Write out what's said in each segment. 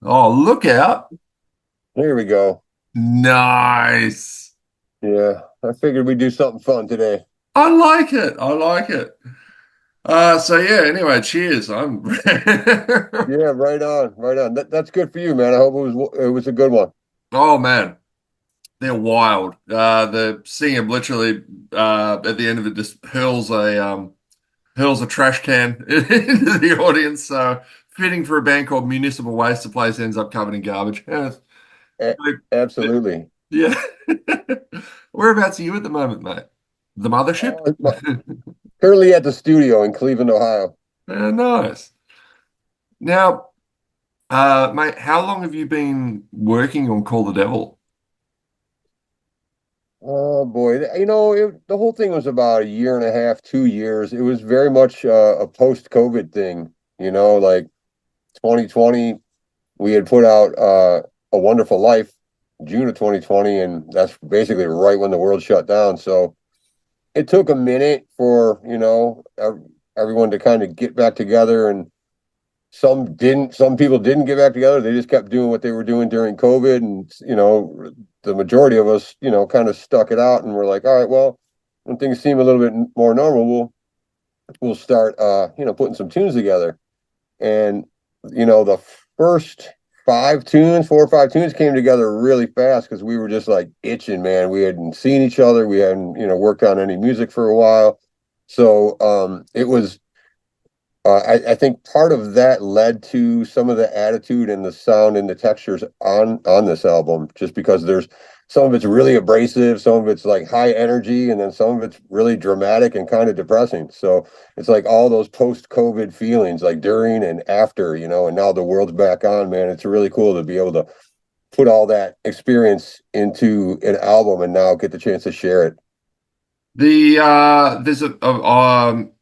Oh, look out. Here we go. Nice. Yeah, I figured we'd do something fun today. I like it. I like it. So yeah, anyway, cheers. I'm Yeah, right on, right on. That's good for you, man. I hope it was a good one. Oh man, they're wild. The singer literally at the end of it just hurls a trash can into the audience. So fitting for a band called Municipal Waste, the place ends up covered in garbage. Yeah. A absolutely. Yeah. Whereabouts are you at the moment, mate? The mothership? Currently at the studio in Cleveland, Ohio. Yeah, nice. Now, mate, how long have you been working on Call the Devil? Oh boy, the whole thing was about a year and a half, 2 years. It was very much a post-COVID thing. Like 2020, we had put out A Wonderful Life, June of 2020, and that's basically right when the world shut down. So it took a minute for, everyone to kind of get back together, and some people didn't get back together. They just kept doing what they were doing during COVID. And, the majority of us, kind of stuck it out and we're like, all right, well, when things seem a little bit more normal, we'll start, putting some tunes together. And, the first 4 or 5 tunes came together really fast because we were just like itching, man. We hadn't seen each other. We hadn't, worked on any music for a while. So it was I think part of that led to some of the attitude and the sound and the textures on this album, just because there's some of it's really abrasive, some of it's like high energy, and then some of it's really dramatic and kind of depressing. So it's like all those post-COVID feelings, like during and after, and now the world's back on, man. It's really cool to be able to put all that experience into an album and now get the chance to share it. There's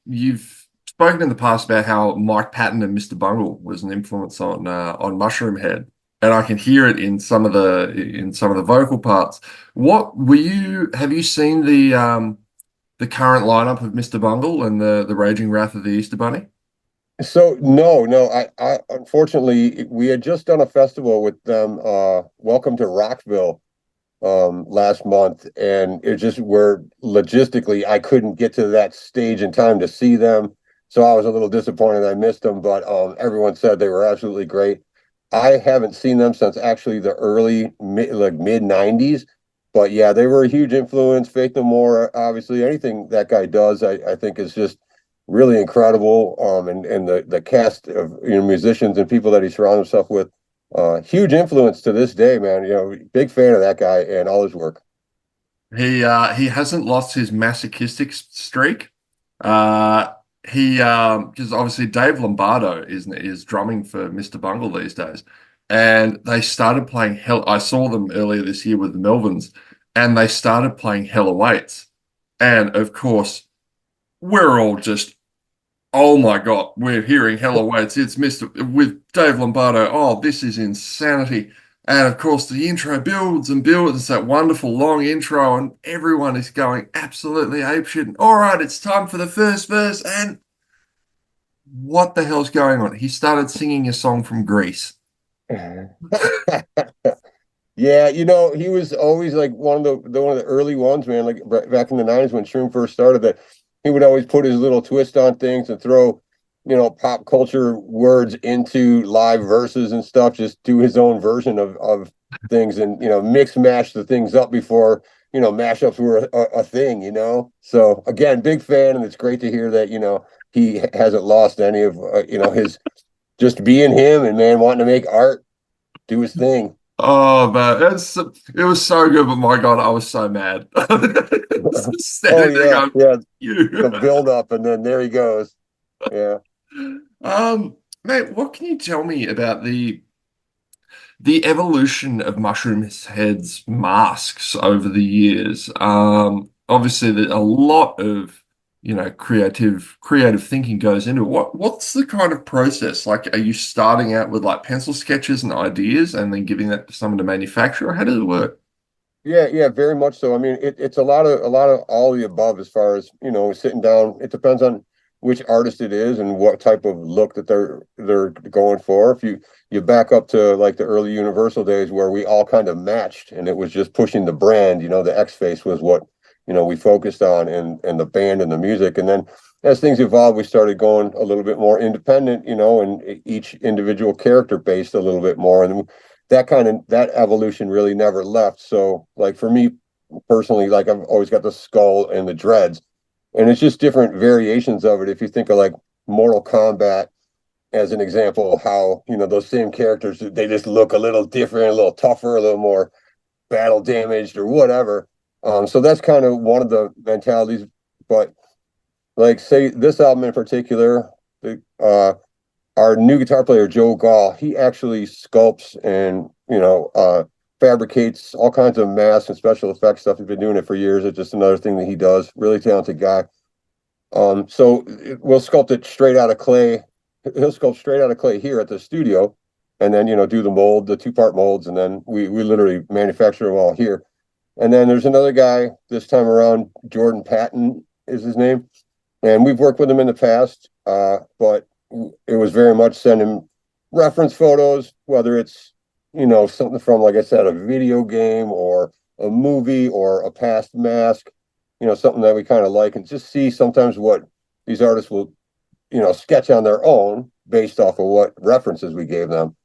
you've spoken in the past about how Mike Patton and Mr. Bungle was an influence on Mushroomhead, and I can hear it in some of the vocal parts. What were you? Have you seen the current lineup of Mr. Bungle and the Raging Wrath of the Easter Bunny? So no, I unfortunately we had just done a festival with them, Welcome to Rockville, last month, and it just where logistically I couldn't get to that stage in time to see them. So I was a little disappointed I missed them, but everyone said they were absolutely great. I haven't seen them since actually the early mid 90s, but yeah, they were a huge influence. Faith No More, obviously, anything that guy does, I think is just really incredible. And the cast of musicians and people that he surrounded himself with, huge influence to this day, man. Big fan of that guy and all his work. He hasn't lost his masochistic streak. Uh, he because obviously Dave Lombardo is drumming for Mr. Bungle these days, and they started playing Hell. I saw them earlier this year with the Melvins, and they started playing Hell Awaits, and of course we're all just, oh my God, we're hearing Hell Awaits. It's Mr. with Dave Lombardo. Oh, this is insanity. And of course, the intro builds and builds. It's that wonderful long intro, and everyone is going absolutely apeshit. All right, it's time for the first verse. And what the hell's going on? He started singing a song from Greece. Yeah, he was always like one of the early ones, man. Like back in the '90s when Shroom first started, that he would always put his little twist on things and throw, pop culture words into live verses and stuff. Just do his own version of things, and mix mash the things up before mashups were a thing. So again, big fan, and it's great to hear that he hasn't lost any of his just being him, and man wanting to make art, do his thing. Oh man, it was so good, but my God, I was so mad. Oh Standing there yeah, going, yeah. The you. build up, and then there he goes. Yeah. Mate, what can you tell me about the evolution of Mushroomhead's masks over the years? Obviously, a lot of creative thinking goes into it. What's the kind of process? Like, are you starting out with like pencil sketches and ideas, and then giving that to someone to manufacture, or how does it work? Yeah, yeah, very much so. I mean, it's a lot of all the above as far as, sitting down. It depends on which artist it is and what type of look that they're going for. If you back up to like the early Universal days where we all kind of matched and it was just pushing the brand, the X face was what we focused on, and the band and the music. And then as things evolved, we started going a little bit more independent, and each individual character based a little bit more. And that evolution really never left. So like for me personally, like I've always got the skull and the dreads, and it's just different variations of it. If you think of like Mortal Kombat as an example, how those same characters, they just look a little different, a little tougher, a little more battle damaged or whatever. So that's kind of one of the mentalities. But like say this album in particular, our new guitar player Joe Gall, he actually sculpts and fabricates all kinds of masks and special effects stuff. He's been doing it for years. It's just another thing that he does. Really talented guy. So we'll sculpt it straight out of clay. He'll sculpt straight out of clay here at the studio, and then do the mold, the 2-part molds, and then we literally manufacture them all here. And then there's another guy this time around, Jordan Patton is his name, and we've worked with him in the past, but it was very much send him reference photos, whether it's something from, like I said, a video game or a movie or a past mask, something that we kind of like, and just see sometimes what these artists will sketch on their own based off of what references we gave them.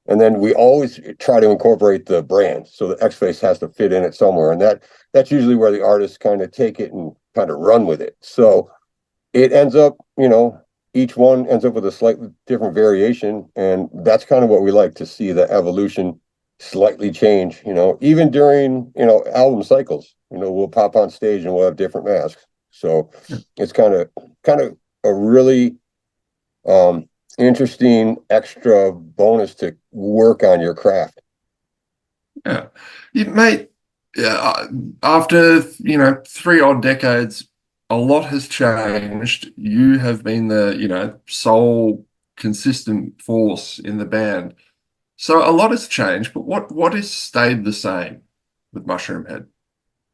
And then we always try to incorporate the brand, so the X face has to fit in it somewhere, and that's usually where the artists kind of take it and kind of run with it. So it ends up, each one ends up with a slightly different variation, and that's kind of what we like to see, the evolution slightly change. Even during album cycles, we'll pop on stage and we'll have different masks. So it's kind of a really interesting extra bonus to work on your craft. Yeah, mate. Yeah, after 3 odd decades, a lot has changed. You have been the sole consistent force in the band. So a lot has changed, but what has stayed the same with Mushroomhead?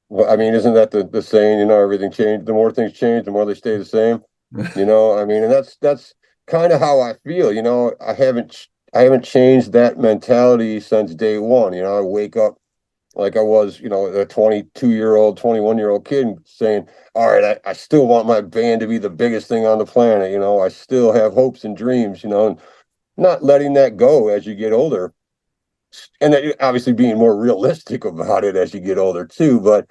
Well, I mean, isn't that the saying? Everything changed. The more things change, the more they stay the same. I mean, and that's kind of how I feel. I haven't changed that mentality since day one. I wake up like I was, a 22-year-old, 21-year-old kid saying, all right, I still want my band to be the biggest thing on the planet. I still have hopes and dreams, and not letting that go as you get older. And then obviously being more realistic about it as you get older too. But,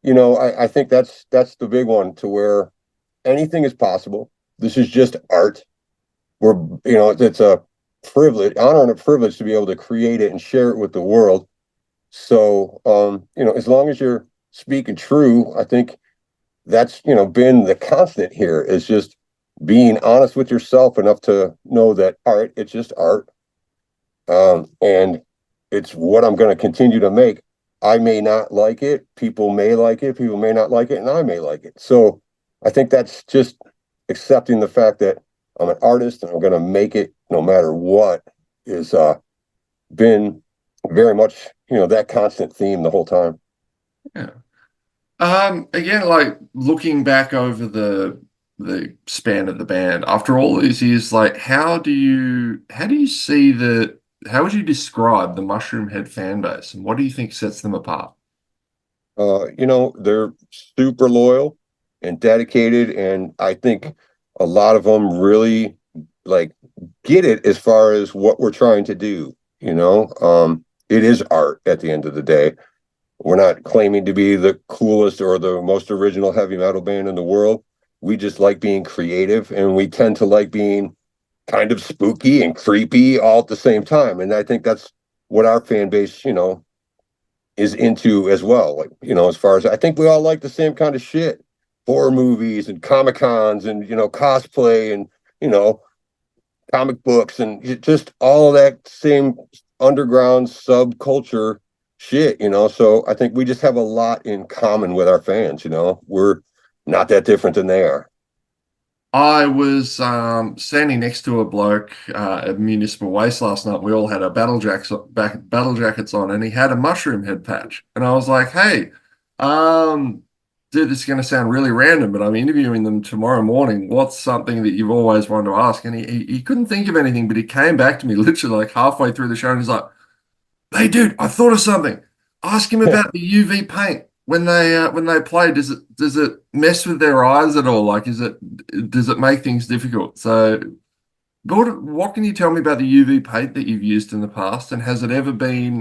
I think that's the big one, to where anything is possible. This is just art. It's a privilege, honor and a privilege to be able to create it and share it with the world. So, as long as you're speaking true, I think that's, been the constant here, is just being honest with yourself enough to know that art, it's just art. And it's what I'm going to continue to make. I may not like it. People may like it. People may not like it, and I may like it. So I think that's just accepting the fact that I'm an artist and I'm going to make it no matter what, is been very much, that constant theme the whole time. Yeah. Again, like looking back over the span of the band after all these years, like how would you describe the Mushroomhead fan base, and what do you think sets them apart? They're super loyal and dedicated, and I think a lot of them really like get it as far as what we're trying to do. It is art at the end of the day. We're not claiming to be the coolest or the most original heavy metal band in the world. We just like being creative, and we tend to like being kind of spooky and creepy all at the same time. And I think that's what our fan base, is into as well. Like, as far as, I think we all like the same kind of shit: horror movies and Comic Cons and, cosplay and, comic books and just all of that same underground subculture shit. So I think we just have a lot in common with our fans. We're not that different than they are. I was standing next to a bloke at Municipal Waste last night. We all had our battle jackets on, and he had a Mushroomhead patch. And I was like, "Hey, dude, this is going to sound really random, but I'm interviewing them tomorrow morning. What's something that you've always wanted to ask? And he couldn't think of anything, but he came back to me literally like halfway through the show and he's like, "Hey, dude, I thought of something. Ask him about the UV paint when they play. Does it mess with their eyes at all? Like, does it make things difficult?" So, what can you tell me about the UV paint that you've used in the past, and has it ever been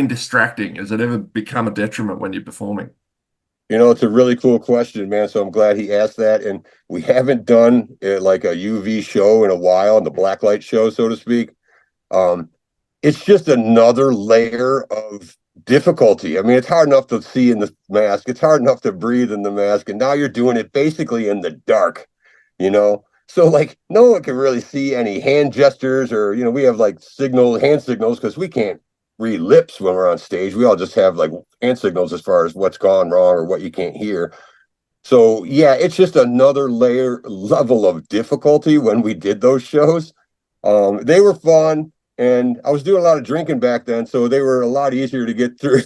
distracting? Has it ever become a detriment when you're performing? It's a really cool question, man. So I'm glad he asked that. And we haven't done like a UV show in a while, the blacklight show, so to speak. Um, it's just another layer of difficulty. I mean, it's hard enough to see in the mask. It's hard enough to breathe in the mask. And now you're doing it basically in the dark, you know? So like no one can really see any hand gestures or, we have like hand signals because we can't read lips when we're on stage. We all just have like hand signals as far as what's gone wrong or what you can't hear. So yeah, it's just another level of difficulty when we did those shows. They were fun, and I was doing a lot of drinking back then, so they were a lot easier to get through.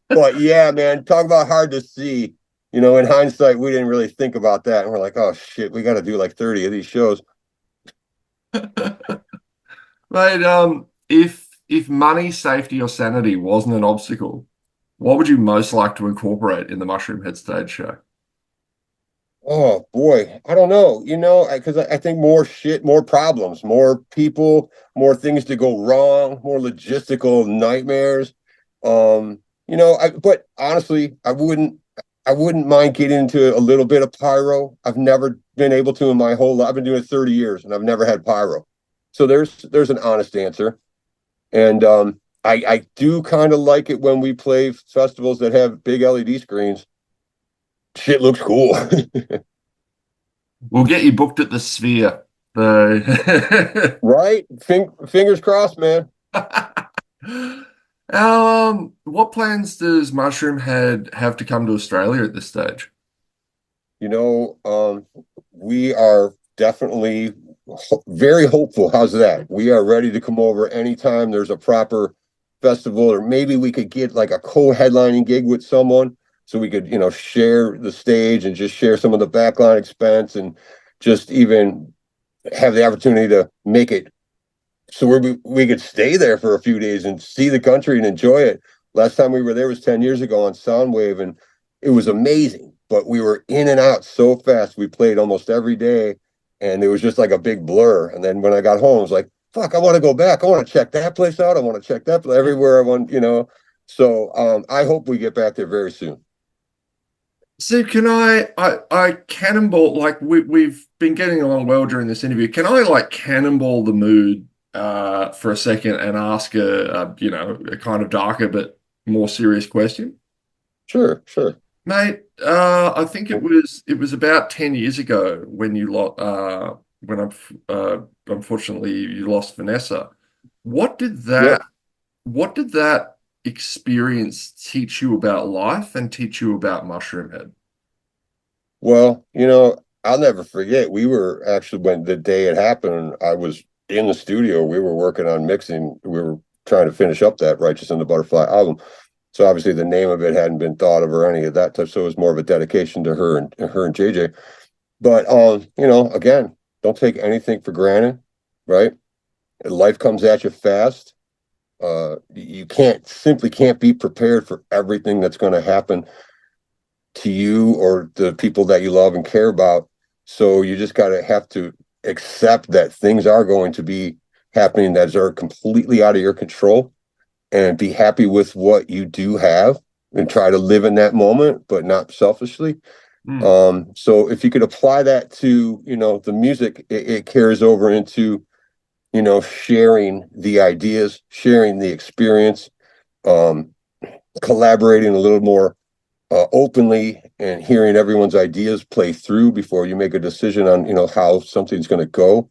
But yeah, man, talk about hard to see. In hindsight, we didn't really think about that, and we're like, oh shit, we got to do like 30 of these shows. Mate, if money, safety, or sanity wasn't an obstacle, what would you most like to incorporate in the Mushroomhead stage show? Oh boy, I don't know. Because I think more shit, more problems, more people, more things to go wrong, more logistical nightmares. But honestly, I wouldn't mind getting into a little bit of pyro. I've never been able to in my whole life. I've been doing it 30 years and I've never had pyro. So there's an honest answer. And I do kind of like it when we play festivals that have big LED screens. Shit looks cool. We'll get you booked at the Sphere. So Right? Fingers crossed, man. What plans does Mushroomhead have to come to Australia at this stage? You know, um, we are definitely very hopeful. How's that? We are ready to come over anytime there's a proper festival, or maybe we could get like a co-headlining gig with someone so we could, share the stage and just share some of the backline expense and just even have the opportunity to make it so we could stay there for a few days and see the country and enjoy it. Last time we were there was 10 years ago on Soundwave, and it was amazing. But we were in and out so fast. We played almost every day, and it was just like a big blur. And then when I got home, I was like, fuck, I want to go back. I want to check that place out. I want to check that place everywhere I want. So I hope we get back there very soon. So can I cannonball like we've been getting along well during this interview. Can I like cannonball the mood for a second and ask a kind of darker but more serious question? Sure, sure. Mate, I think it was about 10 years ago when you lost unfortunately you lost Vanessa. What did Yep. that what did that experience teach you about life and teach you about Mushroomhead? Well, I'll never forget. We were actually, when the day it happened, I was in the studio. We were working on mixing. We were trying to finish up that Righteous and the Butterfly album. So obviously the name of it hadn't been thought of or any of that type. So it was more of a dedication to her and JJ. But again, don't take anything for granted, right? Life comes at you fast. You can't be prepared for everything that's going to happen to you or the people that you love and care about. So you just gotta have to accept that things are going to be happening that are completely out of your control, and be happy with what you do have and try to live in that moment, but not selfishly. Hmm. So if you could apply that to, the music, it carries over into, sharing the ideas, sharing the experience, um, collaborating a little more openly, and hearing everyone's ideas play through before you make a decision on how something's going to go.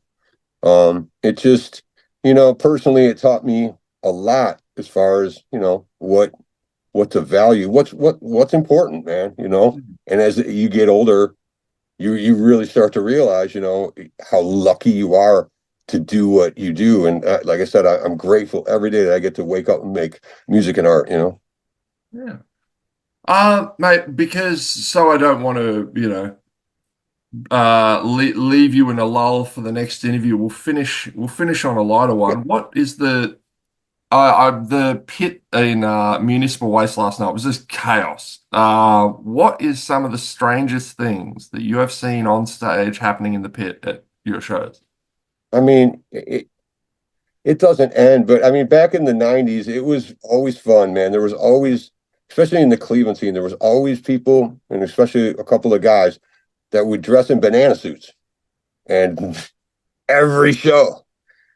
It just, personally, it taught me a lot as far as what to value, what's important, man. And as you get older, you really start to realize how lucky you are to do what you do. And like I said, I'm grateful every day that I get to wake up and make music and art. Yeah. Mate, because so I don't want to, leave you in a lull for the next interview. We'll finish on a lighter one. What is the pit in municipal waste last night was just chaos. What is some of the strangest things that you have seen on stage happening in the pit at your shows? I mean, it doesn't end, but I mean, back in the 90s, it was always fun, man. There was always, especially in the Cleveland scene, there was always people, and especially a couple of guys that would dress in banana suits and every show.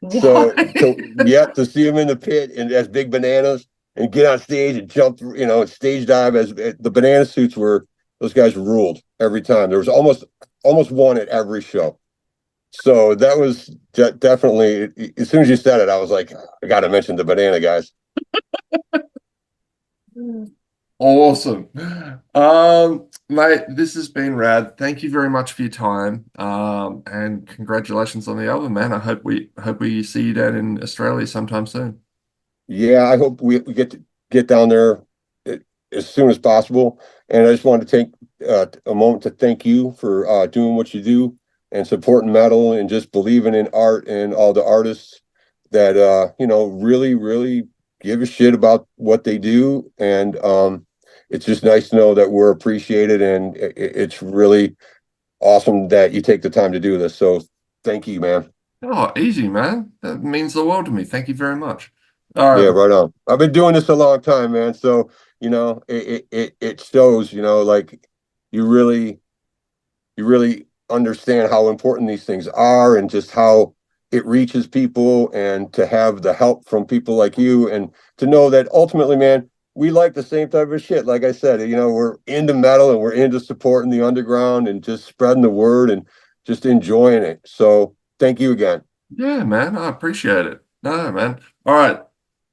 So Why? to yeah, to see them in the pit and as big bananas and get on stage and jump, and stage dive as the banana suits were, those guys ruled every time. There was almost one at every show. So that was definitely, as soon as you said it, I was like, I got to mention the banana guys. Awesome. Mate, this has been rad. Thank you very much for your time. And congratulations on the album, man. I hope we see you down in Australia sometime soon. Yeah, I hope we get to get down there as soon as possible. And I just wanted to take a moment to thank you for doing what you do and supporting metal and just believing in art and all the artists that really, really give a shit about what they do. And it's just nice to know that we're appreciated, and it's really awesome that you take the time to do this. So thank you, man. Oh, easy, man. That means the world to me. Thank you very much. All Yeah, right. right on. I've been doing this a long time, man. So, it shows, like you really you really understand how important these things are and just how it reaches people, and to have the help from people like you, and to know that ultimately, man, we like the same type of shit. Like I said, we're into metal and we're into supporting the underground and just spreading the word and just enjoying it. So thank you again. Yeah, man. I appreciate it. No, man. All right.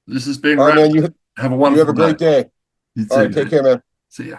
This has been All right, rad. man, you Have a you have wonderful a day. great day. You All too, right, take mate. care, man. See ya.